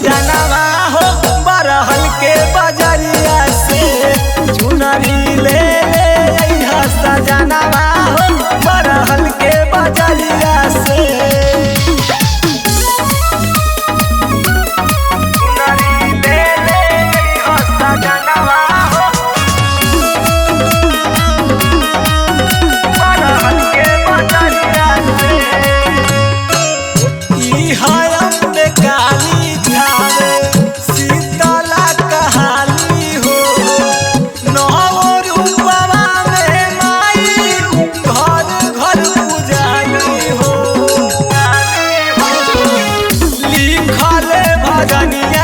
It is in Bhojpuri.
सजनवा हो बरहल के बजरिया से चुनरी ले अइहा सजनवा हो बरहल के बजरिया से चुनरी ले अइहा सजनवा हो बरहल के बजरिया से ई हयम में काली झावे शीतला कहाली हो नौ रूपवा में माई घर घर पूजाली हो लिखल भजनिया